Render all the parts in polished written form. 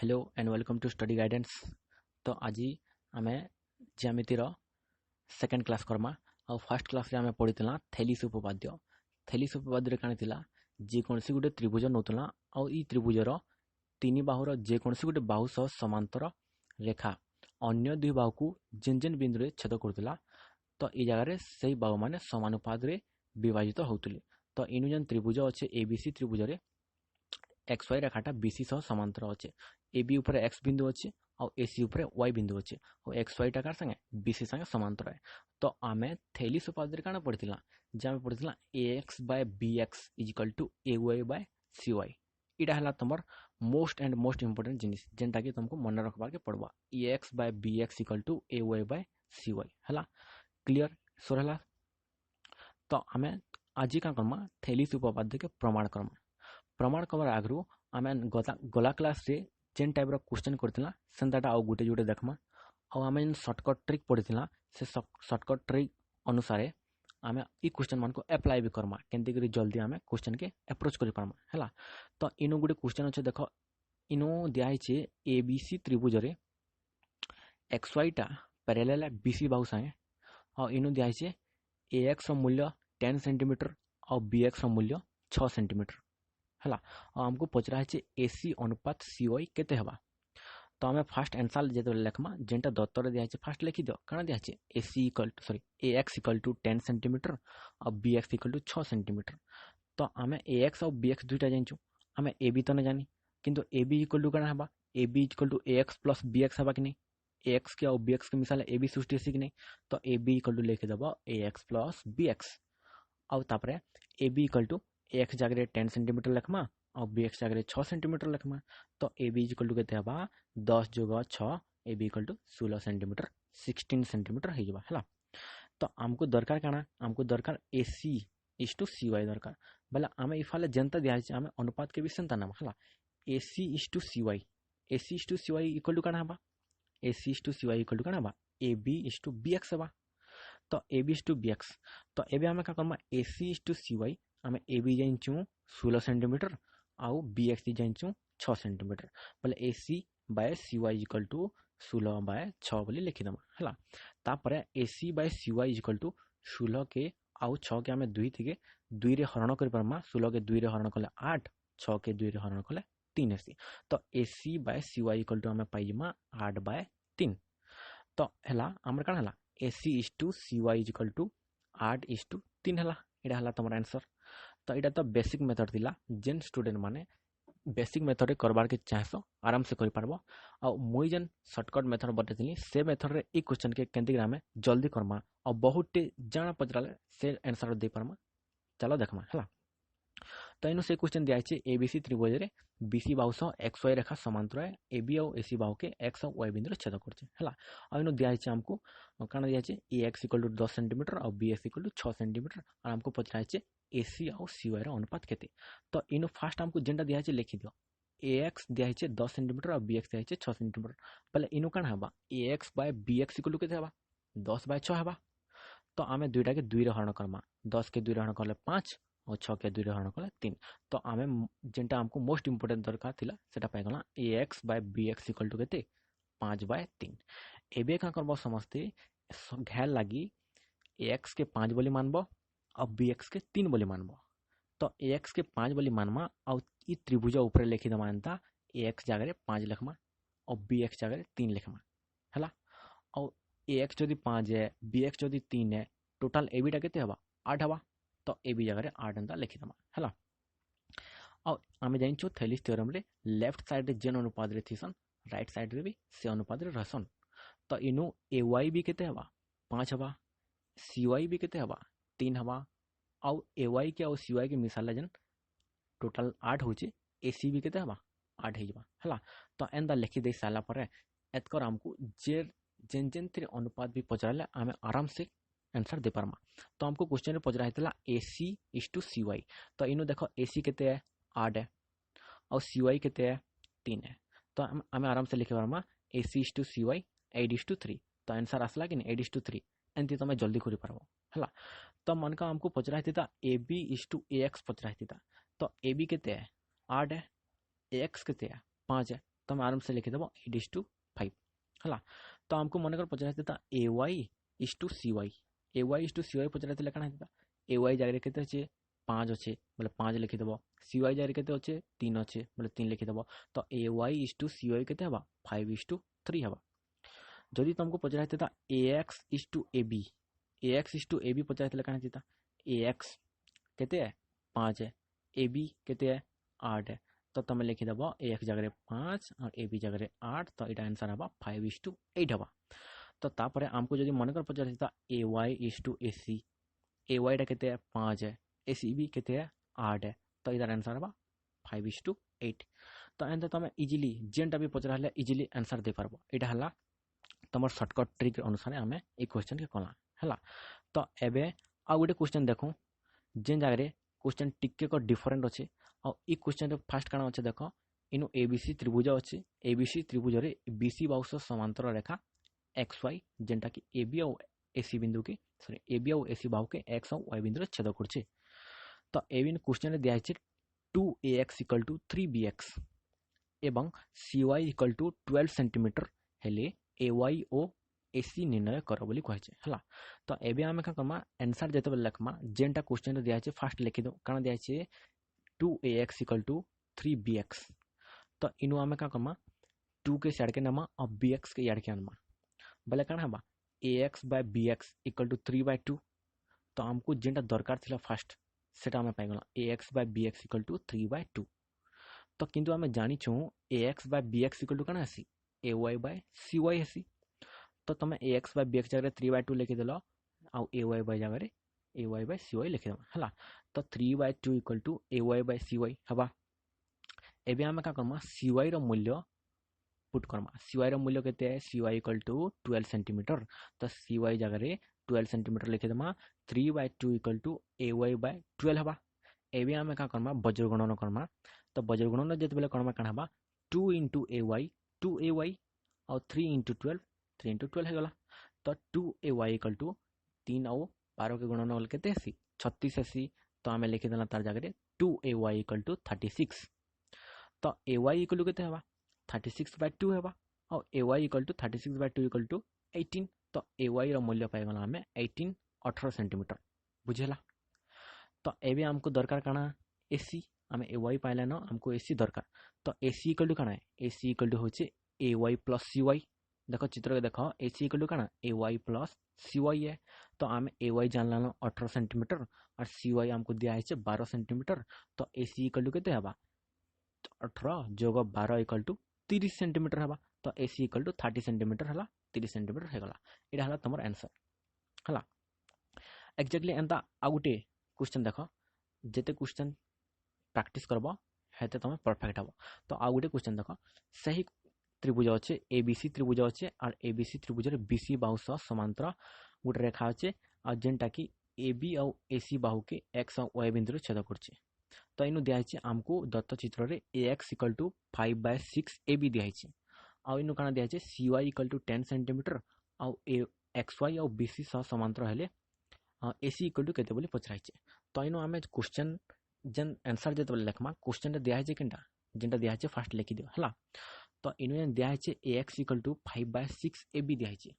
Hello and welcome to study guidance. तो आज आम ज्यामितिर सेकेंड क्लास करमा और फर्स्ट क्लास रे आम पढ़ीला थेलिस उपपाद्य। थेलिस उपपाद्य कण थिला जेकोसी गोटे त्रिभुज नौतला और ई त्रिभुजर तीन बाहुर जेकोसी गोटे बाहु सह समांतर रेखा अन्य दुई बाहु को जेन जेन बिंदु छेद करुला। तो ये जगह से बाहु मैंने समानुपात विभाजित होते। तो इनु जेन त्रिभुज अच्छे एबीसी त्रिभुज रे एक्स वाई रेखाटा बीसी सह समांतर अच्छे। ए बी ऊपर एक्स बिंदु अच्छे और एसी ऊपर वाई बिंदु अच्छे और एक्स वाई टाकार संगे बीसी संगे समांतर है। तो आम थेलिस उपाधि कण पढ़ीला जे आम पढ़ीला A X by B X equal to A Y by C Y. इटा है तुम मोस्ट एंड मोस्ट इंपोर्टेंट जिनिस जेनटा कि तुमको मन रखबा के पड़वा। A X by B X equal to A Y by C Y है क्लियर सोर है। तो आम आज क्या करमा थेलिस उपपाद्य के प्रमाण करमा। प्रमाण कमर आगु आम गला क्लास रे जेन टाइप क्वेश्चन करथिला सेंताटा आउ गुटे जुटे देखमा और आम सर्टकट ट्रिक पढ़ीला से सर्टकट ट्रिक अनुसार आम ई क्वेश्चन मान को अप्लाई भी करमा केंती करी जल्दी आम क्वेश्चन के अप्रोच कर पारमा हैला। तो इनु गुटे क्वेश्चन अच्छे देख इनु दिखाई ए बी सी त्रिभुज रे एक्स वाई टा पैरेलल बीसी बाहु संगे और इनु दिखाई ए एक्स मूल्य 10 सेंटीमीटर और बी एक्स मूल्य 6 सेंटीमीटर है। आमको पचरा है एसी अनुपात सी वाई केते हवा। तो आम फास्ट आंसर जो लिखमा जेनटा दत्तर दिया फास्ट लिखी दो कण दिया AC equal to sorry A X equal to 10 centimetre और B X equal to 6 centimetre. तो आम ए एक्स और बी एक्स दुईटा जानचु आम ए बी तो नहीं जानी किंतु ए बी इक्वल टू कण हवा A B equal to A X plus B X हवा कि नहीं ए एक्स के और बी एक्स के मिसाल ए बी सृष्टि कि नहीं। तो ए बी इक्वल टू लिखिदेव A X plus B X और तापर A B equal to A X जगह 10 सेंटीमीटर लिखमा और बी एक्स जगह 6 सेंटीमीटर लिखमा। तो ए बी इक्वल टू के 10 जोग 6 A B equal to 16 centimetre 16 centimetre है। तो आमको दरकार काना आमको दरकार A C is to C Y दरकार बोले आम इफाले जनता दिया आम अनुपात के भी सेंता नाम है A C is to C Y A C is to C Y equal to काना हवा A C is to C Y equal to काना हवा A B is to B X हवा। तो A B is to B X तो एबे आम क्या करमा A C is to C Y आम ए बी जानचु 16 सेंटीमीटर आउ बी एक्स जानचु 6 सेंटीमीटर बोले A C by C Y equal to 16 by 6 बोली लिखिदमा है। तापर A C by C Y equal to 16 के आउ 6 के आम 2 थी 2 रे हरण कर पारमा 16 के 2 रे हरण कले 8 6 के 2 रे हरण कले 3 एसी। तो A C by C Y equal to आम पाइमा 8 बाय 3। तो है आमर कण है A C is to C Y equal to 8 is to 3 है यहाँ है तुम आंसर। तो यहाँ तो बेसिक मेथड थिला जेन स्टूडेंट माने बेसिक मेथड करबार के चाहस आराम से कर पारबो और मुई जेन सर्टकट मेथड बतेली से मेथड रे ई क्वेश्चन के केंती ग्रामे जल्दी करमा और बहुत जाना पचराले से आंसर दे पारमा। चलो देखमा है। तो इनु से क्वेश्चन दिया ए बी सी त्रिभुज रे बीसी बाहु सह एक्स वाई रेखा समांतर है ए बी और एसी बाहु के एक्स और वाई बिंदु छेद करछे है। और इनु दिया हमको काना दिया A X equal to 10 centimetre और B X equal to 6 centimetre और हमको पचरा एसी और सी वाई अनुपात केते। तो इनु फास्ट हमको जेनटा दिया लिखि दियो ए एक्स दिया 10 सेंटीमीटर और बी एक्स दिया 6 सेंटीमीटर पहले इनु काना हवा A X by B X equal to केते हवा 10 बाय 6 हवा। तो आम दुईटा के 2 रे हरण करमा 10 के 2 रे हरण कले 5 और 6 के 2 रे हरण कले 3। तो आम जेनटा हमको मोस्ट इंपोर्टेंट दरकार थिला सेटा पाइगला A X by B X equal to केते 5 बाय 3। एबे का करबो समझते घ्याल लगी ए एक्स के 5 बोली मानबो और बी एक्स के 3 बोली मानबो। तो ए एक्स के 5 बोली मानमा और ई त्रिभुज ऊपर लिखि दमा एंता ए एक्स जगह 5 लिखमा और बी एक्स जगह 3 लिखमा है। और ए एक्स जदि 5 है बी एक्स जदि 3 है टोटल ए बीटा केते हवा 8 हवा। तो ए बी जगह 8 एंता लिखि दमा है। और आम जानचु थेलिस थ्योरम रे लेफ्ट साइड रे जेन अनुपात रे थिसन राइट साइड रे भी से अनुपात रे रहसन। तो इनु ए वाई भी केते हवा 5 हवा सी वाई भी केते हवा 3 हवा और ए वाई के और सी वाई के मिसाल जेन टोटल 8 होचे ए सी भी केते हवा 8 हेजबा है। तो एंदा लिखि दे साला पर एतकर हमको जे जेन जेन थ्री अनुपात भी पचराले आम आराम से आंसर दे पारमा। तो हमको क्वेश्चन पचरा हेतला ए C is to C Y. तो इनु देखो ए सी केते है 8 है और सी वाई केते है 3 है। तो आम आराम से लिखे पारमा A C is to C Y 8 is to 3। तो आंसर आसला कि 8 इज टू 3 एंती तुम जल्दी कर पारबो है। तो मन का हमको पचरा हेता A B is to A X पचरा हेता। तो ए बी केते है 8 है ए एक्स केते है 5 है तुम आराम से लिखिदेव 8:5 है। तो आमको मनकर पचार A Y is to C Y, A Y is to C Y पचार कण होता ए वाई जगह के अच्छे 5 अच्छे बोले 5 लिखिदेव, सी वाई जगह के अच्छे 3 अच्छे बोले 3 लिखिदेव। तो A Y is to C Y के 5:3 हम। जदि तुमको पचार A X is to A B, A X is to A B पचार कण होता ए एक्स के 5 है, ए बी के 8 है। तो तुम लिखिदेव ए एक्स जगह 5 और ए बी जगह 8, तो यहाँ आंसर हम 5:8 हम। तो तापर आमको जब मनकर पचार A Y is to A C, ए वाईटा के 5 है, ए सी बी के 8 है, तो इधर आंसर हम 5:8। तो एंता तुम इजिली जेनटा भी पचार इजिली आंसर दे पारबो। यहाँ है तुम सर्टकट ट्रिक अनुसार आम ये क्वेश्चन के कला है। तो एबे आ गोटे क्वेश्चन देखो जेन जगह क्वेश्चन टिके को डिफरेंट अच्छे। और ये क्वेश्चन फास्ट काण अच्छे देख, इनु एबीसी त्रिभुज अच्छे, एबीसी त्रिभुज रे बीसी बाहु समांतर रेखा एक्स वाई जेनटा कि ए बी और एसी बिंदु के सॉरी ए बी और एसी बाहु के एक्स और वाई बिंदु छेद करछे। तो एबिन क्वेश्चन दिया है 2ax = 3bx एवं cy = 12 सेंटीमीटर हेले ay और ac निर्णय कर बोली कहे है। तो एबे आमे का करमा आंसर जेते बेले लिखमा जेनटा क्वेश्चन दिया है फास्ट लिखि दो कारण दिया है 2ax = 3bx। तो इनु आमे का करमा 2 के साइड के नमा और bx के याड के आनमा बोले काण हबा ax/bx = 3/2। तो हमको जेनटा दरकार थिला फास्ट सेटा आमे पाइगला ax/bx = 3/2। तो किंतु आमे जानी छु ax/bx = काण आसी ay/cy आसी। तो तुम ax/bx जगह 3/2 लिखि देलो आ ay जगह ay/cy लिखि देलो हला। तो 3/2 = ay/cy हबा। एबे आमे का करमा cy रो मूल्य पुट करमा, cy रो मूल्य केते है cy = 12 सेंटीमीटर। तो cy जगह 12 सेंटीमीटर लिखि देमा 3/2 = ay/12 हबा। एबे आमे का करमा बज्र गणन करमा। तो बज्र गणन जेते बेले करमा काण हबा 2 * ay 2ay और 3 * 12 3 * 12 हेगला। तो 2ay = 3 और 12 के गुणन होल केते आसी 36 आसी। तो आमे लिखि देला तार जगह 2ay = 36। तो ay = केते हबा 36/2 हेबा और ay = 36/2 = 18। तो ay रो मूल्य पाइ गला हमें 18 सेंटीमीटर बुझेला। तो एबे हमको दरकार काना एसी आमे ay पाइला न हमको एसी दरकार। तो एसी = काना एसी = होचे ay + cy। देखो चित्र के देखो एसी = काना ay + cy है। तो आमे ay जानला न 18 सेंटीमीटर और cy हमको दिया है 12 सेंटीमीटर। तो एसी = केते हबा 18 + 12 = 30 सेंटीमीटर हबा। तो एसी = 30 सेंटीमीटर हला 30 सेंटीमीटर हेगला। एटा हला तमर आंसर हला। एक्जेक्टली एंता आ गुटे क्वेश्चन देखो जेते क्वेश्चन प्रैक्टिस करबो हेते तमे परफेक्ट हबो। तो आ गुटे क्वेश्चन देखो सही त्रिभुज अच्छे एबीसी त्रिभुज अच्छे और एबीसी त्रिभुज रे बीसी बाहु सह समांतर गुटे रेखा अच्छे और जेनटा कि एबी और एसी बाहु के एक्स और वाई बिंदु छेद करछे। तो इनु दिया है हमको दत्त चित्र रे ax = 5/6 ab दिया है और इनु काना दिया है cy = 10 सेंटीमीटर और xy और bc सह समांतर हेले ac = केते बोली पचराइ छे। तो इनु आमे क्वेश्चन जेन आंसर जेते बोले लिखमा क्वेश्चन दिया है केनटा जेनटा दिया है फास्ट लिखि दियो हला। तो इनु दिया है ax = 5/6 ab दिया है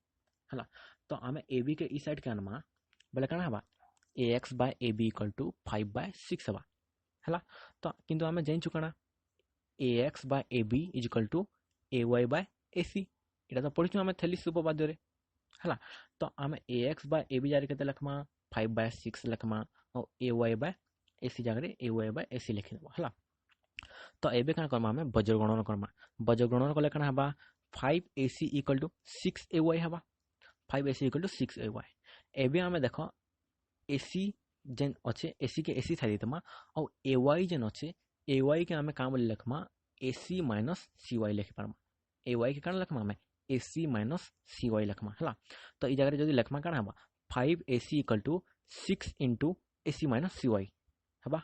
हला। तो आमे ab के ई साइड के आनमा बोले काना हबा ax/ab = 5/6 हबा हला। तो किंतु आमे जानि चुकाना ax/ab = ay/ac एटा तो पढिछु आमे थेलिस उपपाद्य रे हला। तो आमे ax/ab जारे केते लिखमा 5/6 लिखमा और ay/ac जगह ay/ac लिखि देबो हला। तो एबे काना करमा आमे बज्र गणन करमा। बज्र गणन कले काना हबा 5ac = 6ay हबा 5ac = 6ay। एबे आमे देखो ac जेन अच्छे ac के ac थाई देतमा और ay जेन अच्छे ay के आमे काम बोले लिखमा ac - cy लिखि पारमा। ay के काना लिखमा आमे ac - cy लिखमा हला। तो ई जगह जदी लिखमा काना हबा 5ac = 6 * ac - cy हबा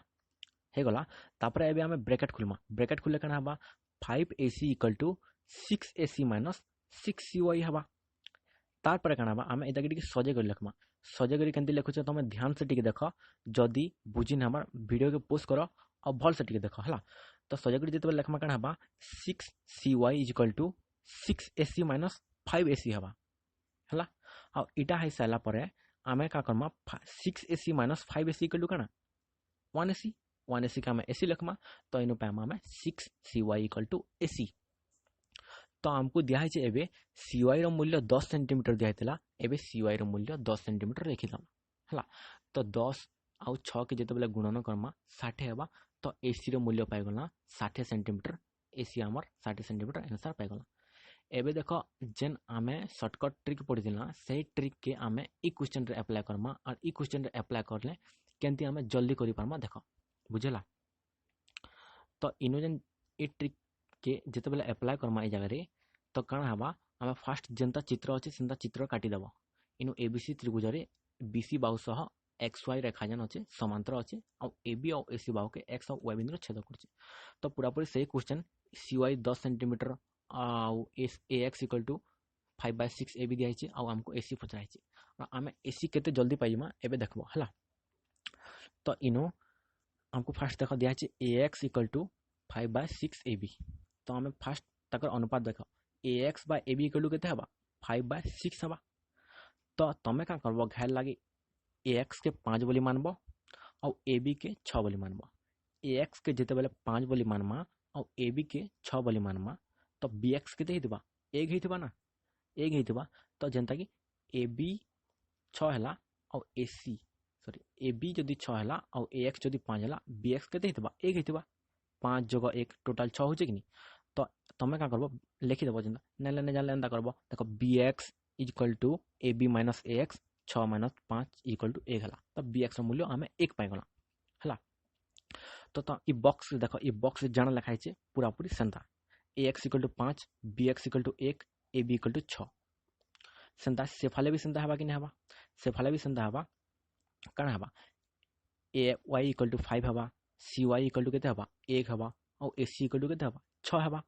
हे गला। तापर एबे आमे ब्रैकेट खुलमा ब्रैकेट खुले काना हबा 5ac = 6ac - 6cy हबा। तापर काना हबा आमे एटा के सजे कर लिखमा सजे करी केंति लिखुछ तमे ध्यान से टिके देखो जदी बुझिन हमर वीडियो के पोस्ट करो और भल से टिके देखो हला। तो सजाकर जिते लिखमा कण हवा 6cy equal to 6ac minus 5ac हवा हला आ इटा है साला परे आमे का Karma 6ac minus 5ac equal to कण 1ac 1ac का आमे ac लिखमा तो इनो पामा आमे 6cy इक्वल टू ac तो हमको दिया है एबे cy रो मूल्य 10 सेंटीमीटर दिया हैतला एबे cy रो मूल्य 10 सेंटीमीटर लिखिदम हला तो 10 आउ 6 के जेते बेले गुणन करमा 60 हेबा तो ac रो मूल्य पाइ गला 60 सेंटीमीटर ac हमर 60 सेंटीमीटर आंसर पाइ गला एबे देखो जेन आमे शॉर्टकट ट्रिक पढ़ी दिला सही ट्रिक के आमे ई क्वेश्चन रे अप्लाई करमा और ई क्वेश्चन रे अप्लाई करले केंती आमे जल्दी करि पारमा देखो बुझेला तो इनो जेन ई ट्रिक के जेते बेले अप्लाई करमा ई जगह रे तो कण हवा आमे फास्ट जेंता चित्र अछि सेंता चित्र काटी देबो इनो एबीसी त्रिभुज रे बीसी बाहु सह XY रेखा जन अछि समांतर अछि और AB और AC बाहु के X और Y बिंदु छेद करछि तो पूरा पूरी सही क्वेश्चन CY 10 सेंटीमीटर आउ AX इक्वल टू 5/6 AB दिया अछि और हमको AC पचरा अछि और आमे AC केते जल्दी पाइमा एबे देखबो हला तो इनो हमको फास्ट देखो दिया अछि AX इक्वल टू 5/6 AB तो हमें फास्ट तकर अनुपात देखो AX by AB equal to केते हबा 5/6 हबा तो तमे का करबो घायल लागी AX के 5 बोली मानबो और AB के 6 बोली मानबो AX के जेते बेले 5 बोली मानमा और AB के 6 बोली मानमा तो BX केते हितबा 1 हितबा ना 1 हितबा तो जनता की AB 6 हला और AC सॉरी AB जदी 6 हला और AX जदी 5 हला BX केते हितबा 1 हितबा 5 जगह 1 टोटल 6 हो कि नहीं तो तमे का करबो लिखि देबो जनता नेले ने जानले एंदा करबो देखो BX equal to AB minus AX 6 minus 5 equal to 1 हला तो BX रो मूल्य हमें 1 पाइ गला हला तो ई बॉक्स देखो ई बॉक्स जाना लिखा है पूरा पूरी सेंता AX equal to 5 BX equal to 1 AB equal to 6 सेंता सेफाले भी सेंता हवा कि नहीं हवा सेफाले भी सेंता हवा कण हवा AY इक्वल टू 5 हवा CY इक्वल टू केते हवा 1 हवा और AC इक्वल टू केते हवा 6 हवा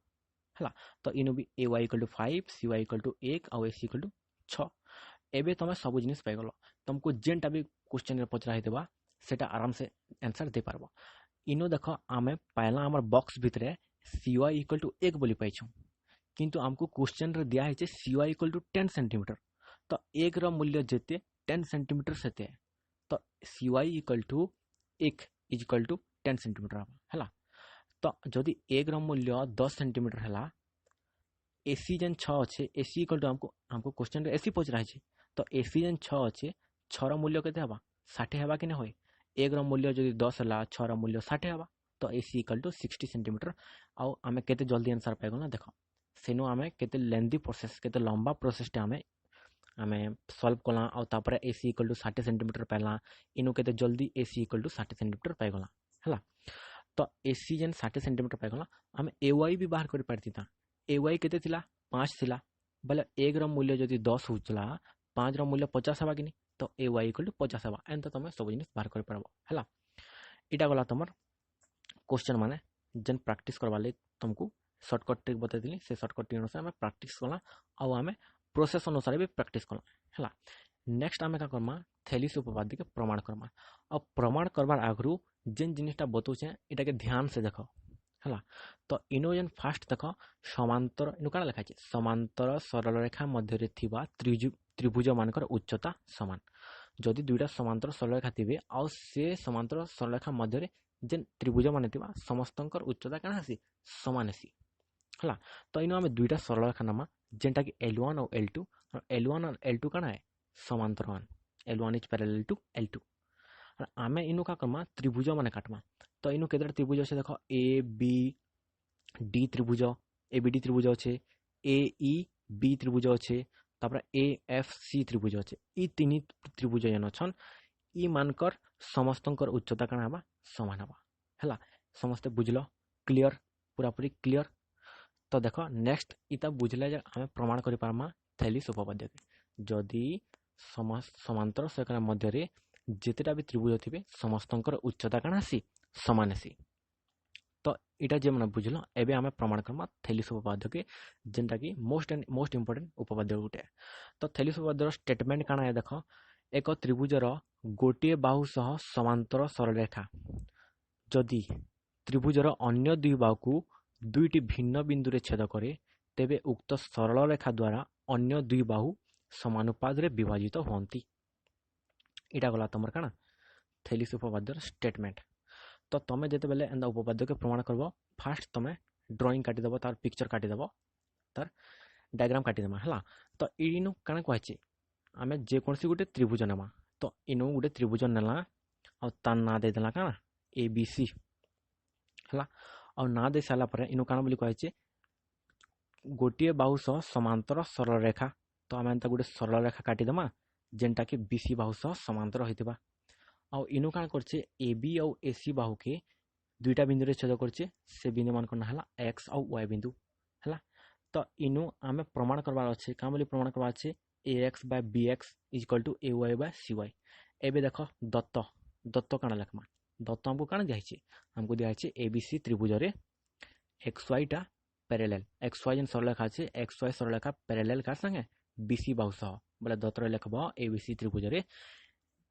हला तो इनो भी AY equal to 5 CY equal to 1 और AC इक्वल टू 6 एबे तमे सब जिनिस पाइ गलो तुमको जेनटा भी क्वेश्चन रे पचरा हितबा सेटा आराम से आंसर दे पारबो इनो देखो आमे पहला हमर बॉक्स भितरे CY इक्वल टू 1 बोली पाइछु किंतु हमको क्वेश्चन रे दिया है CY इक्वल टू 10 सेंटीमीटर तो 1 रो मूल्य जेते 10 सेंटीमीटर सेते तो CY equal to 1 equal to 10 centimetre हला तो जदी 1 रो मूल्य 10 सेंटीमीटर हला AC जन 6 अछि AC इक्वल टू हमको क्वेश्चन रे AC पचरा है तो AC जन 6 अछि 6 रो मूल्य केते हबा 60 हबा कि नै होय 1 रो मूल्य जदी 10 हला 6 रो मूल्य 60 हबा तो AC इक्वल टू 60 सेंटीमीटर आ हमें केते जल्दी आंसर पाइ गना देखो सेनो हमें केते लेंथी प्रोसेस केते लंबा प्रोसेस टे हमें सॉल्व कला और तापर AC इक्वल टू 60 सेंटीमीटर पाइला इनो केते जल्दी AC इक्वल टू 60 सेंटीमीटर पाइ गला हला तो AC जन 60 सेंटीमीटर पाइ गला हमें AY भी बाहर कर पारतिता AY केते थिला 5 थिला बले 1 रो मूल्य जदी 10 होचला 5 रो मूल्य 50 हबा कि नहीं तो AY इक्वल टू 50 हबा एंत तमे सब जिनिस बाहर कर परबो हला इटा गला तमर क्वेश्चन माने जन प्रैक्टिस करबा ले तुमको शॉर्टकट ट्रिक बता दिली से शॉर्टकट ट्रिक अनुसार हमें प्रैक्टिस कला और हमें प्रोसेस अनुसार भी प्रैक्टिस कला हला नेक्स्ट हमें का करमा थेलिस उपपाद्य के प्रमाण करमा और प्रमाण करबार आगरु जेन जिनिसटा बतौछे एटा के ध्यान से देखो हला तो इनो जन फास्ट देखो समांतर इनो काना लिखा छै समांतर सरल रेखा मध्य रे थिबा त्रिभुज मानकर उच्चता समान जदि दुईटा समांतर सरल रेखा थिबे आ से समांतर सरल रेखा मध्य रे जेन त्रिभुज माने थिबा समस्तंकर उच्चता काना आसी समान आसी हला तो इनो हमें दुईटा सरल रेखा नामा जेनटा कि L1 और L2 और L1 और L2 काना है समांतरमान L1 is parallel to L2 और आमे इनो का करमा त्रिभुज माने काटमा तो इनो केतरा त्रिभुज আছে देखो ABD त्रिभुज ABD त्रिभुज আছে AEB त्रिभुज আছে तापर AFC त्रिभुज আছে ई तीन त्रिभुज जन छन ई मानकर समस्तंकर उच्चता काना हबा समान हबा हला समस्त बुझलो क्लियर पूरा पूरी क्लियर तो देखो नेक्स्ट इता बुझले जे हमें प्रमाण करि पारमा थेलिस उपपाद्य के जदी समांतर सेकरा मध्य रे जेतेटा भी त्रिभुज थिबे समस्तंकर उच्चता काना आसी समान आसी तो इटा जे मन बुझलो एबे हमें प्रमाण करमा थेलिस उपपाद्य के जेंटा कि मोस्ट इंपोर्टेंट उपपाद्य उठे तो थेलिस उपपाद्य स्टेटमेंट काना है देखो एक त्रिभुजर गोटे बाहु सह समांतर सरल रेखा जदी त्रिभुजर अन्य दुई बाहु दुईटी भिन्न बिंदु रे छेद करे तेबे उक्त सरल रेखा द्वारा अन्य दुई बाहु समानुपात रे विभाजित होती। इटा गला तुम काना थेलिस उपपाद्यर स्टेटमेंट। तो तुम जिते बेले एंदा उपपाद्य के प्रमाण करब फास्ट तुम ड्राइंग काटिदेव तार पिक्चर काटिदेव तार डायग्राम काटिदेमा है। तो इनु काना कहछि आमे जेकोसी गोटे त्रिभुज नेमा तो इनु गोटे त्रिभुज नेला और तार ना दे देला काना ए बी सी है। और ना दे सारा पर इनु काना बोली कहछि गोटे बाहु सह समांतर सरल रेखा। तो आम गोटे सरल रेखा काटिदेमा जेनटा कि बीसी बाहु सह समांतर होइतिबा। और इनु काना करछे ए बी और ए सी बाहु के दुईटा बिंदु रे छेद करछे से बिंदु मान कोन हला एक्स और वाई बिंदु है। तो इनु आमे प्रमाण करबार अछि का बोली प्रमाण करबार अछि A X by B X equal to A Y by C Y. एबे देखो दत्त दत्त काना लिखमा दत्त हमको काना दिया हमको दिया ए बी सी त्रिभुज रे एक्स वाई टा पैरेलल एक्स वाई जन सरलरेखा अछि एक्स वाई सरलरेखा पैरेलल का संगे बीसी बाहु सह बोले दत्त रे लिखबो ए बी सी त्रिभुज रे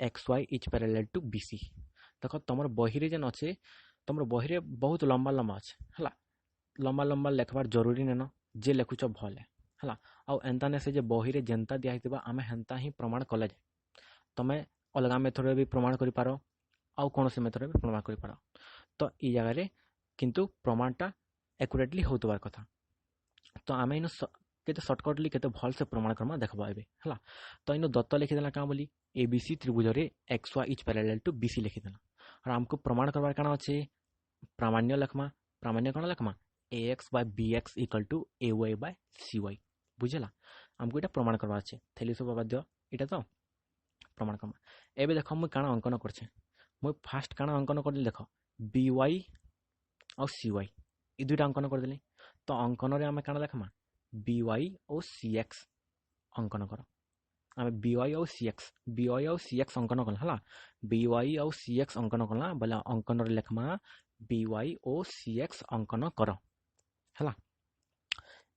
X Y is parallel to BC. देखो तुमर बही रे जन अछि तुमर बही रे बहुत लंबा लंबा अछि हला लंबा लंबा लिखबार जरूरी नेनो जे लिखुछ भल है। आउ एंता ने से जे बही रे जेंता दिया हितबा आमे हेंता ही प्रमाण कले जे तमे अलगा मेथड रे भी प्रमाण करि पारो आउ कोनोसी मेथड रे भी प्रमाण करि पारो। तो ई जगह रे किंतु प्रमाणटा एक्युरेटली होतबार कथा। तो आमे इनो केते शॉर्टकटली केते भल से प्रमाण करमा देखबा एबे हला। तो इनो दत्त लिखि देला का बोली एबीसी त्रिभुज रे X Y is parallel to BC लिखि देला। और हमको प्रमाण करबार काना अछि प्रामाण्य लिखमा प्रामाण्य कोन लिखमा A X by B X equal to A Y by C Y बुझेला। हमको इटा प्रमाण करबार अछि थेलिस उपपाद्य इटा तो प्रमाण करमा। एबे देखो मु काना अंकन करछे मु फास्ट काना अंकन करली देखो बी वाई और सी वाई ई दुईटा अंकन कर देली। तो अंकन रे आमे काना देखमा बी वाई और सी एक्स अंकन कर आमे बी वाई और सी एक्स अंकन कल हला बी वाई और सी एक्स अंकन कला बोले अंकन रे लिखमा बी वाई और सी एक्स अंकन कर हला।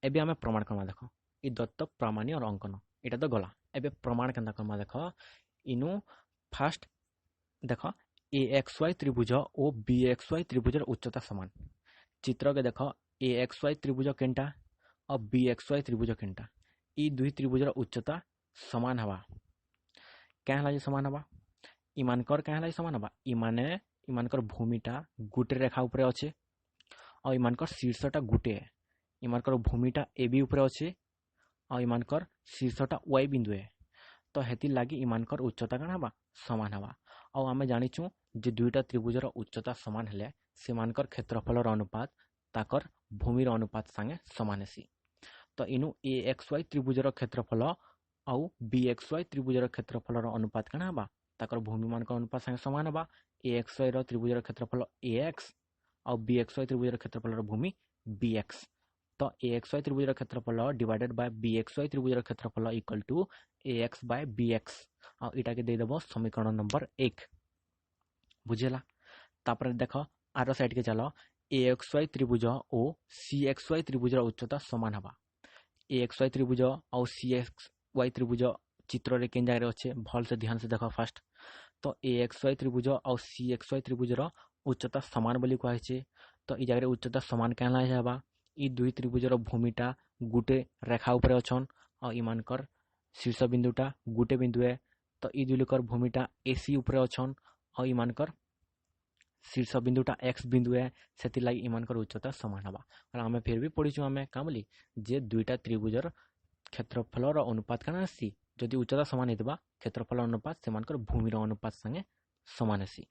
एबे आमे प्रमाण करमा देखो ई दत्त प्रामाण्य और अंकन इटा तो गला। एबे प्रमाण केनता करमा देखो इनु फास्ट देखो ए एक्स वाई त्रिभुज और बी एक्स वाई त्रिभुजर उच्चता समान। चित्र के देखो ए एक्स वाई त्रिभुज केनटा और बी एक्स वाई त्रिभुज केनटा ई दुई त्रिभुजर उच्चता समान हवा क्या हला समान हवा इमानकर क्या हला समान हवा इमानकर भूमिटा गुटे रेखा ऊपर अच्छे और इमानकर शीर्षटा गुटे इमानकर भूमिटा ए बी ऊपर अच्छे और इमानकर शीर्षटा वाई बिंदु है। तो हेति लागी इमानकर उच्चता काना हवा समान हवा। और आमे जानिछु जे दुईटा त्रिभुजर उच्चता समान हेले सेमानकर क्षेत्रफलर अनुपात ताकर भूमिर अनुपात संगे समान हेसी। तो इनु ए एक्स वाई त्रिभुजर क्षेत्रफल आउ बी एक्स वाई त्रिभुजर क्षेत्रफलर अनुपात काना हवा ताकर भूमि मानकर अनुपात संगे समान हवा। ए एक्स वाई रो त्रिभुजर क्षेत्रफल ए एक्स और बी एक्स वाई त्रिभुजर क्षेत्रफलर भूमि बी एक्स। तो ए एक्स वाई त्रिभुजर क्षेत्रफल divided by B X Y त्रिभुजर क्षेत्रफल equal to A X by B X और इटा के दे देबो समीकरण नंबर 1 बुझेला। तापर देखो आर साइड के चलो ए एक्स वाई त्रिभुज और सी एक्स वाई त्रिभुजर उच्चता समान हवा। ए एक्स वाई त्रिभुज और सी एक्स वाई त्रिभुज चित्र रे केन जगह अच्छे भल से ध्यान से देखो फास्ट। तो ए एक्स वाई त्रिभुज और सी एक्स वाई त्रिभुजर उच्चता समान बोली कहे छे। तो ई जगह उच्चता समान कहला हवा ई दुई त्रिभुजर भूमिटा गुटे रेखा ऊपर अछन और इमानकर शीर्ष बिंदुटा गुटे बिंदु है। तो ई दुईकर भूमिटा एसी ऊपर अछन और इमानकर शीर्ष बिंदुटा एक्स बिंदु है सेति लागि इमानकर उच्चता समान हवा। और आमे फिर भी पढिछु आमे का बोली जे दुईटा त्रिभुजर क्षेत्रफलर अनुपात काना आसी जदि उच्चता समान हेतबा क्षेत्रफल अनुपात सेमानकर भूमिर अनुपात संगे समान आसी।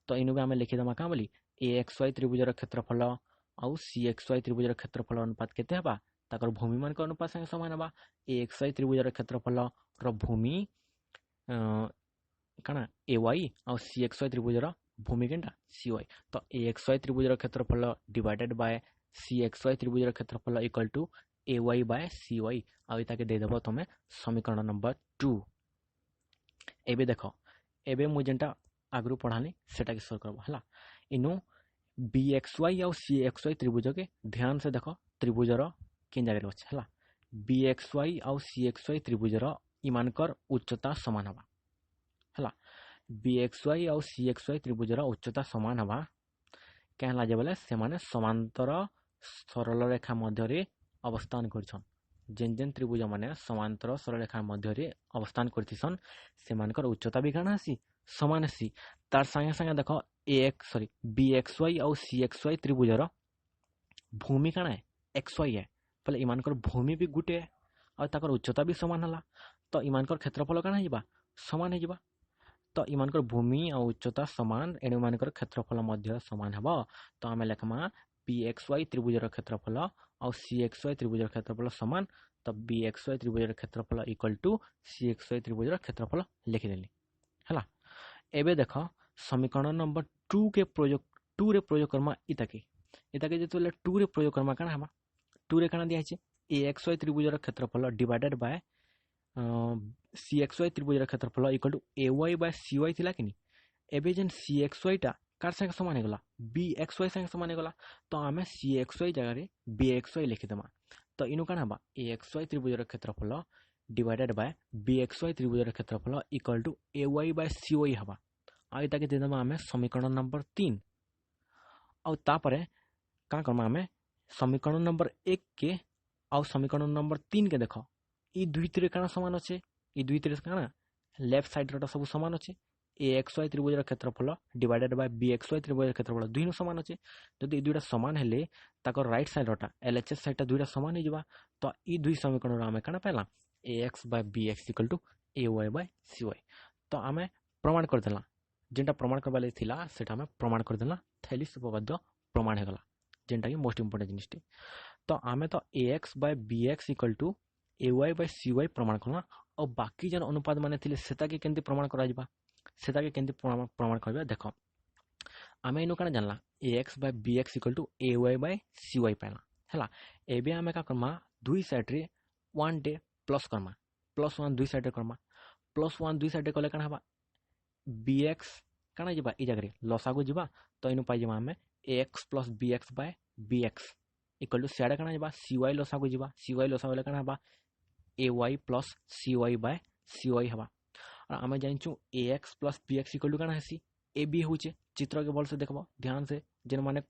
तो इनु भी आमे लिखि दमा का बोली ए एक्स वाई त्रिभुजर क्षेत्रफल और सी एक्स वाई त्रिभुजर क्षेत्रफल अनुपात केते हबा ताकर भूमि मानकर अनुपात संगे समान हबा। ए एक्स वाई त्रिभुजर क्षेत्रफल रो भूमि काना ए वाई और सी एक्स वाई त्रिभुजर भूमि केनटा सी वाई। तो ए एक्स वाई त्रिभुजर क्षेत्रफल divided by C X Y त्रिभुजर क्षेत्रफल equal to A Y by C Y और इताके दे देबो तमे समीकरण नंबर 2। एबे देखो एबे मु जेंटा आगरु पढ़ाली सेटा के सॉल्व करबो हला। इनु बी एक्स वाई और सी एक्स वाई त्रिभुज के ध्यान से देखो त्रिभुजर केन जगह अछि हला बी एक्स वाई और सी एक्स वाई त्रिभुजर इमानकर उच्चता समान हवा हला। बी एक्स वाई और सी एक्स वाई त्रिभुजर उच्चता समान हवा क्या है बोले से माने समांतर सरल रेखा मध्य अवस्थान करछन जेन जेन त्रिभुज माने समांतर सरल रेखा मध्य अवस्थान करथिसन से मानकर उच्चता भी काना आसी समान आसी तार संगे संगे देखो बी एक्स वाई और सी एक्स वाई त्रिभुजर भूमि काना है एक्स वाई है बोले इमानकर भूमि भी गुटे है और ताकर उच्चता भी समान हला तो इमानकर क्षेत्रफल काना हिबा समान हिबा तो इमानकर भूमि और उच्चता समान एणु इमानकर क्षेत्रफल मध्य समान हबो तो आमे लेखमा बी एक्स वाई त्रिभुजर क्षेत्रफल और सी एक्स वाई त्रिभुजर क्षेत्रफल समान तो बी एक्स वाई त्रिभुजर क्षेत्रफल equal to C X Y त्रिभुजर क्षेत्रफल लिखिदेली है। एबे देख समीकरण नंबर 2 के प्रयोग 2 रे प्रयोग करमा इताके जो 2 रे प्रयोग करमा काना हबा 2 रे काना दिया है ए एक्स वाई त्रिभुजर क्षेत्रफल divided by C X Y त्रिभुजर क्षेत्रफल equal to A Y by C Y थिला कि एबे जेन सी एक्स वाई टा कार संगे समान हेगला बी एक्स वाई संगे समान हेगला तो आमे सी एक्स वाई जगह रे बी एक्स वाई लिखिदेमा तो इनु काना हबा ए एक्स वाई त्रिभुजर क्षेत्रफल divided by B X Y त्रिभुजर क्षेत्रफल equal to A Y by C Y हबा आ इताके देदेमा आमे समीकरण नंबर 3 और तापरे का करमा आमे समीकरण नंबर 1 के और समीकरण नंबर 3 के देखो ई दुई तीर काना समान अच्छे ई दुई तीर काना लेफ्ट साइड रो सब समान अच्छे ए एक्स वाई त्रिभुजर क्षेत्रफल divided by B X Y त्रिभुजर क्षेत्रफल दुई समान अच्छे जदि ई दुईटा समान हेले ताकर राइट साइड रोटा एलएचएस साइड दुईटा समान हो जाबा तो ई दुई समीकरण आमे काना पाइला A X by B X equal to A Y by C Y तो आमे प्रमाण कर देला जेनटा प्रमाण करबा ले थिला सेटा आमे प्रमाण कर देला थेलिस उपपाद्य प्रमाण हेगला जेनटा कि मोस्ट इंपोर्टेंट जिनिसटी तो आमे तो A X by B X equal to A Y by C Y प्रमाण करला और बाकी जन अनुपात माने थिले सेता के केंति प्रमाण करा जिबा सेता के केंति प्रमाण करबा देखो आमे इनु काना जानला A X by B X equal to A Y by C Y पाइला हैला एबे आमे का करमा दुई साइड रे 1 डे प्लस करमा +1 दुई साइड रे करमा +1 दुई साइड रे कले काना हबा बी एक्स काना जिबा ई जगह रे लसागु जिबा तो इनु पाइ जिबा आमे A X plus B X by B X equal to सियाडे काना जिबा सी वाई लसागु जिबा सी वाई लसागु ले काना हबा A Y plus C Y by C Y हबा और आमे जानचू A X plus B X equal to काना हेसी ए बी होचे चित्र के बल से देखबो ध्यान से जेन माने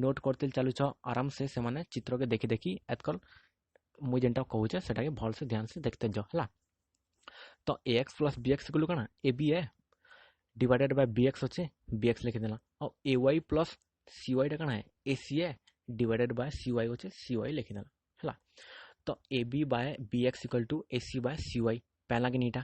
नोट करते चालू छ आराम से माने चित्र के देखि देखि एतकल मु जेनटा कहूचे सेटा के भल से ध्यान से देखते जाओ हला तो A X plus B X equal to काना ए बी है डिवाइडेड बाय बी एक्स अच्छे बी एक्स लिखि देला और A Y plus C Y काना है ए सी है डिवाइडेड बाय सी वाई अच्छे सी वाई लिखि देला हला तो A B by B X equal to A C by C Y पहला के नीटा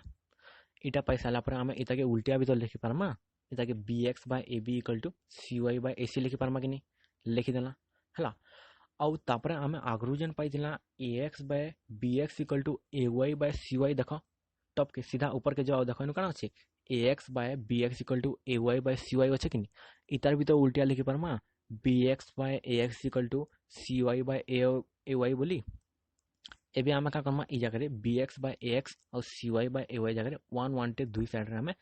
इटा पाई साला पर आमे इता के उल्टा भी तो लिखि पारमा इता के B X by A B equal to C Y by A C लिखि पारमा कि नहीं लिखि देला हला और तापरे आमे आगरु जेन पाई दिला A X by B X equal to A Y by C Y देखो टॉप के सीधा ऊपर के जाओ देखो इनु काना अछि A X by B X equal to A Y by C Y अच्छे कि नहीं इतार भी तो उल्टा लिखि पारमा B X by A X equal to C Y by A Y बोली एबे आमे का करमा ई जगह रे B X by A X और C Y by A Y जगह रे 1 1 टे दुई साइड रे आमे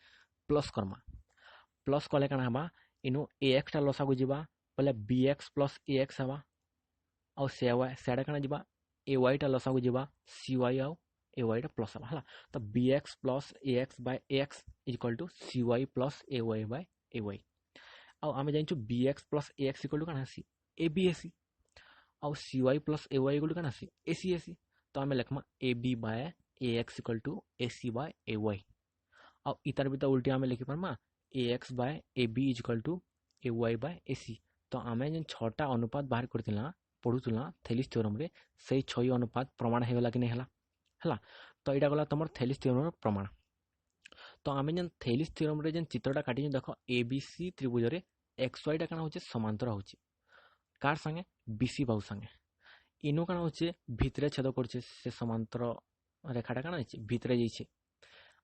प्लस करमा प्लस कले काना हबा इनु ए एक्स टा लसागु जिबा बोले B X plus A x हबा और से वाई साइड काना जिबा ए वाई टा लसागु जिबा सी वाई और ए वाई टा प्लस हबा हला तो B X plus A X by A X equal to C Y plus A Y by A Y और आमे जानचु B X plus A X equal to काना C A B A C और C Y plus A Y equal to काना C A C A C तो आमे लिखमा A B by A X equal to A C by A Y और इतर भी तो उल्टी आमे लिखि पारमा A X by A B equal to A Y by A C तो आमे जेन छटा अनुपात बाहर करतिला पढुतुला थेलिस थ्योरम रे सेई छय अनुपात प्रमाण हेगला कि नै हला हला तो एटा गला तमर थेलिस थ्योरम प्रमाण तो आमे जेन थेलिस थ्योरम रे जेन चित्रटा काटी देखो ए बी सी त्रिभुज रे एक्स वाई टा काना होचे समांतर होचे कार संगे बीसी बाहु संगे इनु काना होचे भितरे छेद करछे से समांतर रेखाटा काना होचे भितरे जाइछे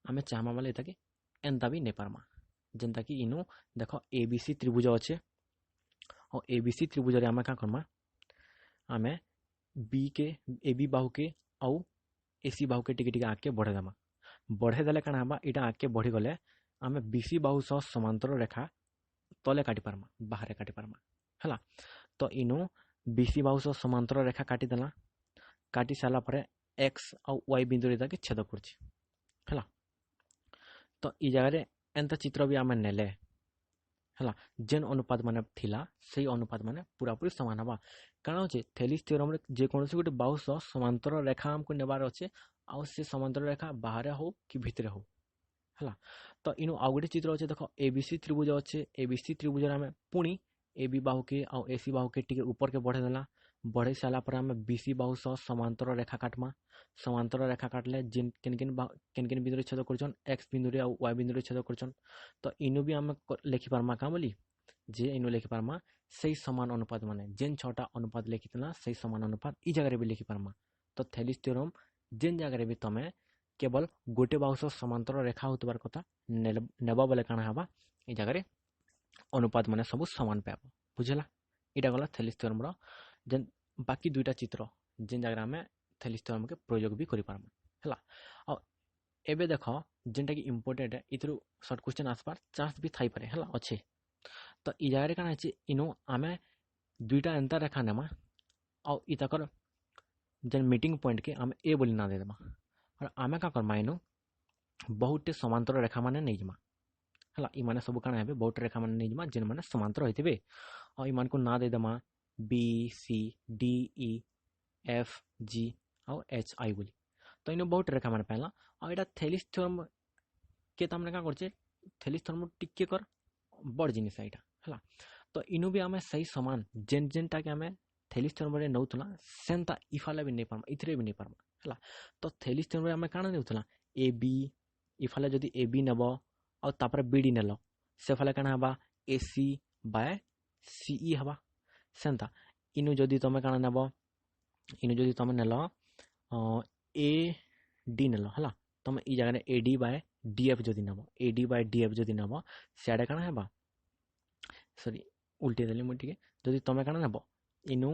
आमे चाहमा माले एताके एंता भी नै पारमा जेंता कि इनु देखो एबीसी त्रिभुज अच्छे और एबीसी त्रिभुज रे आमे का करमा आमे बी के ए बी बाहु के और एसी बाहु के टिके टिके आके बढ़े देमा बढ़े देले काना हबा इटा आके बढ़ी गले आमे बीसी बाहु सह समांतर रेखा तले काटी पारमा बाहर काटी पारमा हला तो इनु बीसी बाहु सह समांतर रेखा काटी देला काटी साला परे एक्स और वाई बिंदु रे ताके छेद करछि हला तो ई जगह रे एंता चित्र भी आमे नेले है जेन अनुपात माने थिला से अनुपात माने पूरा पूरी सामान हवा कारण होचे थेलिस थ्योरम रे जे कोनोसी गोटे बाहुस समांतर रेखा हमको नेबार अच्छे आउ से समांतर रेखा बाहर हो कि भितरे हो है तो इनु आउ गोटे चित्र अच्छे देख एबीसी त्रिभुज अच्छे एबीसी त्रिभुज आम पुणी एबी बाहु के आउ एसी बाहु के टिके ऊपर के बढ़े देला बढ़े सारा पर आम बीसी बाहु सह समांतर रेखा काटमा समांतर रेखा काटले जिन किन किन बिंदु छेद करछन एक्स बिंदु आउ वाई बिंदु छेद करछन तो इनु भी आम लिखि पारमा का बोली जे इनु लिखि पारमा सही समान अनुपात माने जेन छटा अनुपात लिखितना सही समान अनुपात ई जगह भी लिखि पारमा तो थेलिस थ्योरम जेन जगह भी तमे केवल गोटे बाहुस समांतर रेखा होतबार कथा नेबा बेले काना हबा ई जगह अनुपात माने सब समान पाबो बुझला इटा गला थेलिस थ्योरम रो जेन बाकी दुईटा चित्र जेन जगह में थेलिस थ्योरम के प्रयोग भी करि पारमा हला आ एबे देखो जेनटा कि इंपोर्टेंट है इथरु शॉर्ट क्वेश्चन आसपार चांस भी थाई पारे हला अच्छे तो ई जगह काना अछि इनु आमे दुईटा अंतर रेखा नेमा आ इताकर जेन मीटिंग पॉइंट के आमे ए बोली ना दे देमा और आमे का करमा इनु बहुते समांतर रेखा माने नै जमा हला ई माने सब काना हेबे बहुत रेखा माने नै जमा जेन माने समांतर होइतेबे आ ई मान को ना दे देमा B C D E F G और एच आई बोली तो इनु बहुत रेखा माने पाला आ एटा थेलिस थ्योरम के तामने का करछे थेलिस थ्योरम टिके कर बड़ जिनिस एटा हला तो इनु भी आमे सही समान जेन जेनटा के आमे थेलिस थ्योरम रे नउतला सेंता इफाले भी नै पारमा इथरे भी नै पारमा हला तो थेलिस थ्योरम रे आमे काना नउतला ए बी इफाले जदी ए बी नेबो और तापर बी डी नेलो से फाले काना हबा ए सी बाय सी ई हबा सेंता इनु जदी तमे काना नेबो इनु जदी तमे नेलो ए डी नेलो हला तमे ई जगह A D by D F जदी नेबो A D by D F जदी नेबो सेडा काना हबा सॉरी उल्टे देली मु ठीक जदी तमे काना नेबो इनु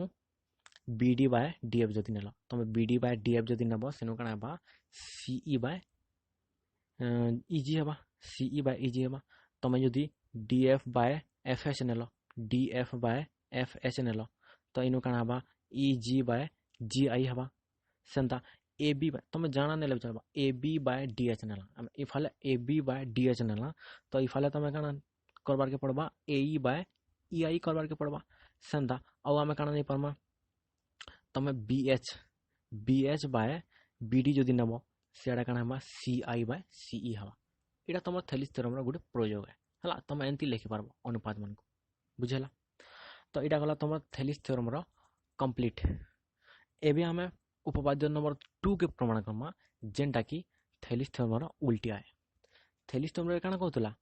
B D by D F जदी नेलो तमे B D by D F जदी नेबो सेनु काना हबा सी ई बाय ई जी हबा सी ई बाय ई जी हबा तमे जदी D F by F H नेलो D F by F H नेलो तो इनु काना हबा ई जी बाय जी आई हबा सेंता ए बी बाय तमे जाना नेले बिचारबा A B by D H नेला हम इफाले A B by D H नेला तो इफाले तमे काना करबार के पड़बा ए ई बाय ई आई करबार के पड़बा सेंता औ आमे काना नै परमा तमे B H by B D जदी नेबो सेडा काना हबा सी आई बाय सी ई हबा एटा तमर थेलिस थ्योरम रो गुटे प्रयोग है हला तमे एंती लिखि पारबो अनुपात मान को बुझला तो एटा गला तमर थेलिस थ्योरम रो कंप्लीट एबे हमें उपपाद्य नंबर 2 के प्रमाण करमा जेनटा कि थेलिस थ्योरम रो उल्टी आए थेलिस थ्योरम रे काना कहतला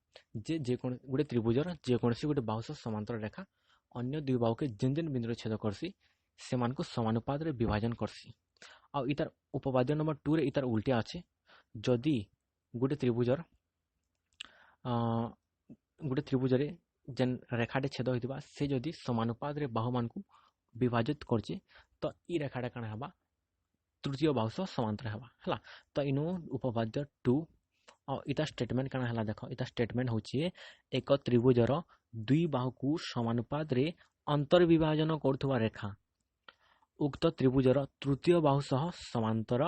जे कोन गुटे त्रिभुजर जे कोनसी गुटे बाहुस समांतर रेखा अन्य दुई बाहु के जेन जेन बिंदु छेद करसी सेमान को समानुपात रे विभाजन करसी आ इतार उपपाद्य नंबर 2 रे इतार उल्टी আছে जदि गुटे त्रिभुजर गुटे त्रिभुज रे जेन रेखाटे छेद होइतिबा से जदि समानुपात रे बाहु मान को विभाजित करछि तो ई रेखाटा काना हबा तृतीय बाहु सह समांतर हबा हला तो इनु उपपाद्य 2 और इता स्टेटमेंट काना हला देखो इता स्टेटमेंट होछि एक त्रिभुजर दुई बाहु को समानुपात रे अंतर विभाजन करथुवा रेखा उक्त त्रिभुजर तृतीय बाहु सह समांतर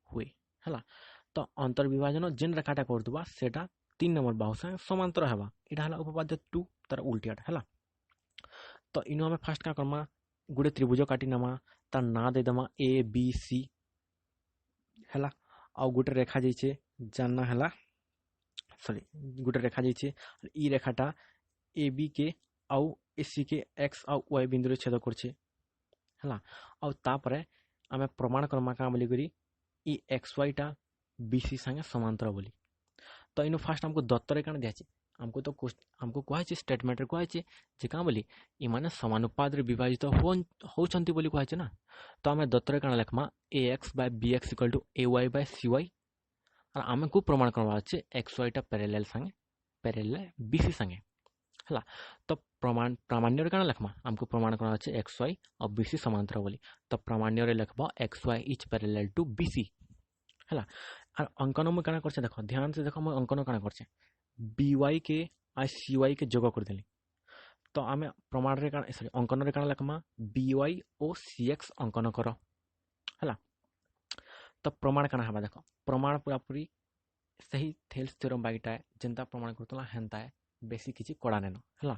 हुए हला तो अंतर विभाजन जेन रेखाटा करथुवा सेटा 3 नंबर बाहु सह समांतर हबा इटा हला उपपाद्य 2 तार उल्टियाटा हला तो इनु हमें फर्स्ट का करमा गुटे त्रिभुज काटी नमा तार ना दे दमा ए बी सी हला आ गुटे रेखा जैसे जानना हला सॉरी गुटे रेखा जैसे ई रेखाटा ए बी के आउ ए सी के एक्स आउ वाई बिंदु रे छेद करछे हला आ तापरे आमे प्रमाण करमा का बोली करी ई एक्स वाई टा बी सी संगे समांतर बोली तो इनु फर्स्ट हमको दत्तरे कान दियाछि हमको तो हमको कहै स्टेटमेंट रे कहै जे का बोली ई माने समानुपात रे विभाजित होछंती बोली कहै ना तो हमें दत्तरे कान लिखमा A X by B X equal to A Y by C Y और आमे को प्रमाण करवा अछि एक्स वाई टा पैरेलल संगे पैरेलल बी सी संगे हला तो प्रमाण प्रामाण्य रे कान लिखमा हमको प्रमाण करवा अछि एक्स वाई और बी सी समांतर बोली तो प्रामाण्य रे लिखबा X Y is parallel to B C हला और अंकन में काना करछे देखो ध्यान से देखो मैं अंकन काना करछे बी वाई के आ सी वाई के जोग कर देली तो आमे प्रमाण रे काना सॉरी अंकन रे काना लिखमा बी वाई ओ सी एक्स अंकन करो हला तो प्रमाण काना हबा देखो प्रमाण पूरा पूरी सही थेल्स थ्योरम बाइटा है जनता प्रमाण करतला हेंता है बेसी किछि कड़ा नेन हला।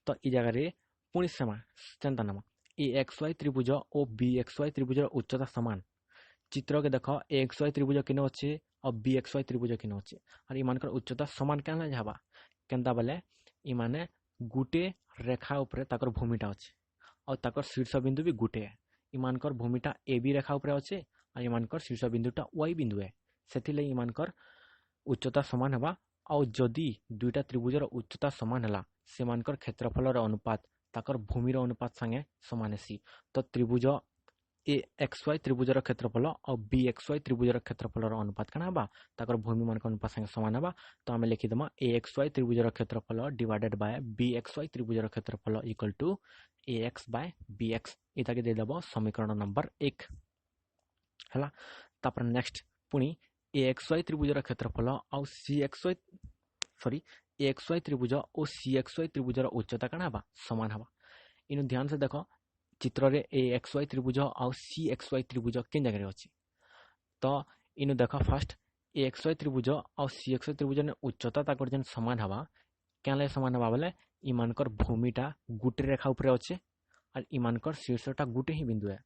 तो ई जगह रे पुणी समा चिंता नाम ए एक्स वाई त्रिभुज और बी एक्स वाई त्रिभुजर उच्चता समान। चित्र के देख ए एक्स वाई त्रिभुज किन अच्छे और बी एक्स वाई त्रिभुज किन अच्छे और इमानकर उच्चता समान क्या जावा केनता बेले इमाने गुटे रेखा उपरे ताकर भूमिटा अच्छे और ताकर शीर्ष बिंदु भी गुटे इमानकर भूमिटा ए बी रेखा उपरे अच्छे और इमानकर शीर्ष बिंदुटा वाई बिंदु है से इमानकर उच्चता समान हवा। और जदि दुईटा त्रिभुजर उच्चता समान है सेमानकर क्षेत्रफल अनुपात ताकर भूमिर अनुपात संगे समान सी। तो त्रिभुज ए एक्स वाई त्रिभुजर क्षेत्रफल और बी एक्स वाई त्रिभुजर क्षेत्रफल अनुपात कण हवा ताकर भूमि मान अनुपात संगे समान हवा। तो आम लिखिदेमा ए एक्स वाई त्रिभुजर क्षेत्रफल divided by B X Y त्रिभुजर क्षेत्रफल equal to A X by B X इटा के देदेव समीकरण नंबर 1 है। तापर नेक्स्ट पुणी ए एक्स वाई त्रिभुजर क्षेत्रफल और C X Y sorry A X Y त्रिभुज और सी एक्स वाई त्रिभुजर उच्चता कण हवा समान हवा। इन ध्यान से देख चित्र रे ए एक्स वाई त्रिभुज और सी एक्स वाई त्रिभुज केन जगह अच्छी। तो इन देख फास्ट ए एक्स वाई त्रिभुज और सी एक्स वाई त्रिभुज ने उच्चता ताकर जेन समान हवा क्या समान हवा बोले इमानकर भूमिटा गुटे रेखा उपरे अच्छे और इमानकर शीर्षटा गुटे ही बिंदु है।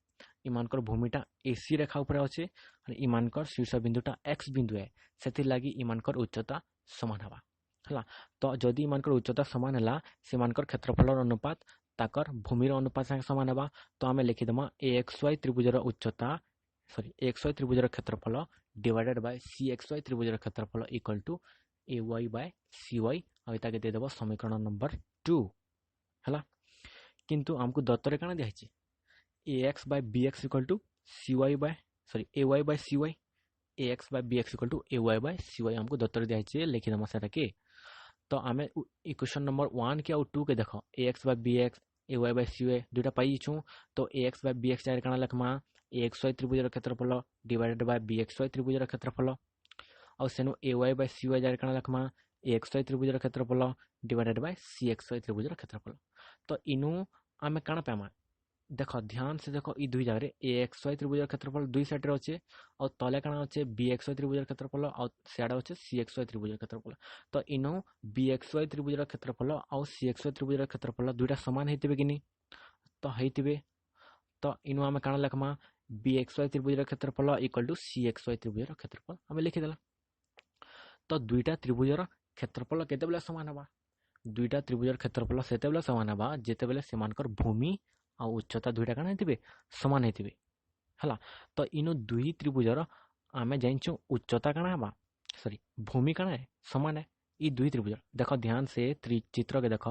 इमानकर भूमिटा एसी रेखा उपरे अच्छे और इमानकर शीर्ष बिंदुटा एक्स बिंदु है से लगी इमानकर उच्चता समान हवा है। तो जदि इमानकर उच्चता समान है सेमानकर क्षेत्रफल अनुपात ताकर भूमिर अनुपात संगे समान हवा। तो आम लिखिदेमा ए एक्स वाई त्रिभुजर उच्चता सॉरी ए एक्स वाई त्रिभुजर क्षेत्रफल divided by C X Y त्रिभुजर क्षेत्रफल equal to A Y by C Y और इटा के देदेव समीकरण नंबर 2 है। किंतु आमको दत्तर काना दिखाई A X by B X equal to C Y by sorry A Y by C Y A X by B X equal to A Y by C Y आमको दत्तर दिखाई लिखिदेमा से के। तो आम इक्वेशन नंबर 1 के और 2 के देख A X by B X A Y by C Y दुटा पाई छु। तो A X by B X जाकर काना लिखमा ए एक्स वाई त्रिभुजर क्षेत्रफल divided by B X Y त्रिभुजर क्षेत्रफल और सेनु A Y by C Y जाकर काना लिखमा ए एक्स वाई त्रिभुजर क्षेत्रफल divided by C X Y त्रिभुजर क्षेत्रफल। तो इनु आम काना पामा देख ध्यान से देख ई दुई जगह ए एक्स वाई त्रिभुजर क्षेत्रफल दुई साइड रे अच्छे और तले काना अच्छे बी एक्स वाई त्रिभुजर क्षेत्रफल और सियाडे अच्छे सी एक्स वाई त्रिभुजर क्षेत्रफल। तो इनो बी एक्स वाई त्रिभुजर क्षेत्रफल और सी एक्स वाई त्रिभुजर क्षेत्रफल दुईटा समान होते कि नहीं तो होते। तो इनो आम काना लिखमा बी एक्स वाई त्रिभुजर क्षेत्रफल equal to C X Y त्रिभुजर क्षेत्रफल आम लिखिदेला। तो दुईटा त्रिभुजर क्षेत्रफल केतेबेले समान हवा दुईटा त्रिभुजर क्षेत्रफल सेतेबेले समान हवा जेतेबेले सेमानकर भूमि और उच्चता दुईटा काना हेतिबे समान हेतिबे हला। तो इनो दुई त्रिभुजर आमे जानिछु उच्चता काना हवा सॉरी भूमि काना है समान है ई दुई त्रिभुज देख ध्यान से चित्र के देख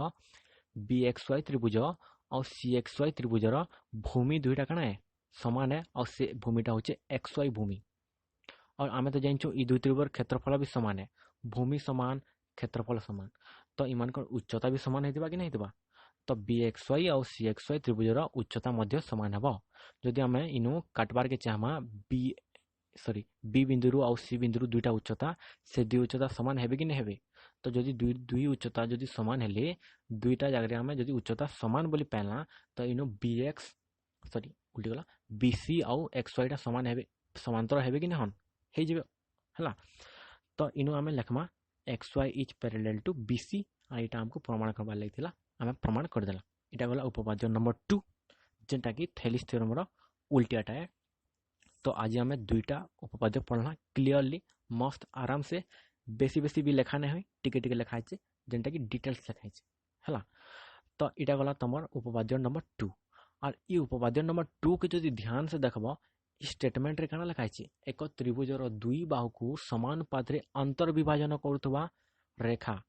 बी एक्स वाई त्रिभुज और सी एक्स वाई त्रिभुजर भूमि दुईटा काना है समान है और से भूमिटा होचे एक्स वाई भूमि और आमे तो जानिछु ई दुई त्रिभुजर क्षेत्रफल भी समान है भूमि समान क्षेत्रफल समान। तो इमानकर उच्चता भी समान हेतिबा कि नहीं हेतिबा। तो बी एक्स वाई और सी एक्स वाई त्रिभुजर उच्चता मध्य समान हबो जदि आमे इनु काटबार के चाहमा बी सॉरी बी बिंदु और सी बिंदु दुईटा उच्चता से दुई उच्चता समान हेबे कि नहीं हेबे। तो जदि दुई उच्चता जदि समान हेले दुईटा जगह आमे जदि उच्चता समान बोली पाइला तो इनु बी एक्स सॉरी उल्टी गला बी सी और एक्स वाई समान हेबे समांतर हेबे कि नहीं हे जेबे हला। तो इनु आमे लिखमा X Y is parallel to B C और इटा हमको प्रमाण करबार लागिथिला आमे प्रमाण कर देला। इटा गला उपपाद्य नंबर 2 जेंटा कि थेलिस थ्योरम रो उल्टियाटा है। तो आज आमे दुईटा उपपाद्य पढ़ला क्लियरली मस्त आराम से बेसी बेसी भी लेखा नहीं हुई टिके टिके लिखा है जेंटा कि डिटेल्स लिखा है। तो इटा गला तमर उपपाद्य नंबर 2 और ई उपपाद्य नंबर 2 के जदि ध्यान से देखबो स्टेटमेंट रे काना लिखा है एक त्रिभुजर दुई बाहु को समान पात्रे अंतर विभाजन करुवा रेखा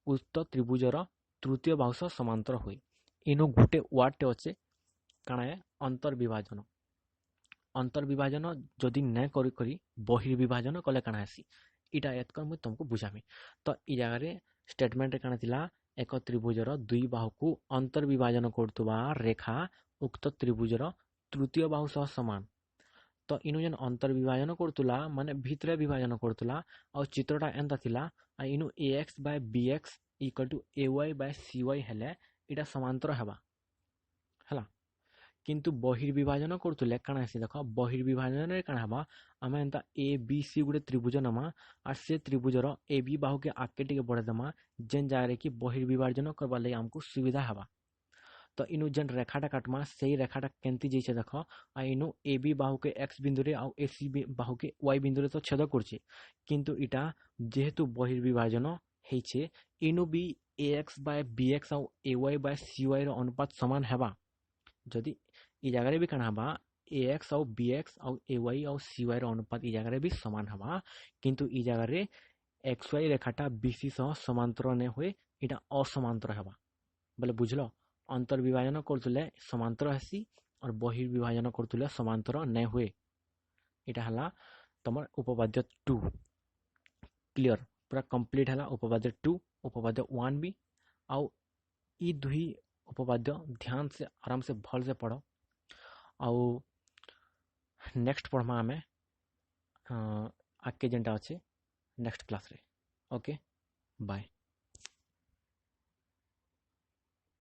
उक्त त्रिभुजर तृतीय बाहु सह समांतर हुए इनो गोटे वार्ड अच्छे काना है अंतर विभाजन जदि न करी बहिर्विभाजन कले काना आसी इटा एतकर मुझे तुमको बुझामी। तो ई जगह स्टेटमेंट काना थिला एक त्रिभुजर दुई बाहु को अंतर विभाजन करुवा रेखा उक्त त्रिभुजर तृतीय बाहु सह समान। तो इनु जेन अंतर विभाजन करुला माने भितरे विभाजन करुला और चित्रटा एंता थिला इनु A X by B X equal to A Y by C Y हेले इटा समांतर हेबा हला। किंतु बहिर्विभाजन करुले काण आसी देख बहिर्विभाजन काण हवा आम एंता ए बी सी गोटे त्रिभुज नमा और से त्रिभुजर ए बी बाहु के आगे टिके बढ़ेदेमा जेन जगह कि बहिर्विभाजन करवा लगी आमको सुविधा हवा। तो इनु जेन रेखाटा काटमा से रेखाटा केमती जैसे देख आ इनु ए बी बाहु के एक्स बिंदु रे आउ ए सी बाहु के वाई बिंदु रे तो छेद करछे किंतु इटा जेहेतु बहिर्विभाजन हेछे इनु भी ए एक्स बाय बी एक्स आउ ए वाई बाय सी वाई रो अनुपात समान हेबा। जदि इ जगह भी काना हबा ए एक्स आउ बी एक्स आउ ए वाई आउ सी वाई रो अनुपात इ जगह भी समान हबा किंतु इ जगह रे एक्स वाई रेखाटा बीसी सह समांतर ने हुए इटा असमांतर हेबा बोले बुझलो अंतर विभाजन करतुले समांतर हेसी और बहिर्विभाजन करतुले समांतर ने हुए। इटा हला तमर उपपाद्य 2 क्लियर पूरा कंप्लीट हला उपपाद्य 2 उपपाद्य 1 भी आउ ई दुही उपपाद्य ध्यान से आराम से भल से पढ़ो आउ नेक्स्ट पढ़मा आमे आके जेनटा अच्छे नेक्स्ट क्लास रे। Okay bye.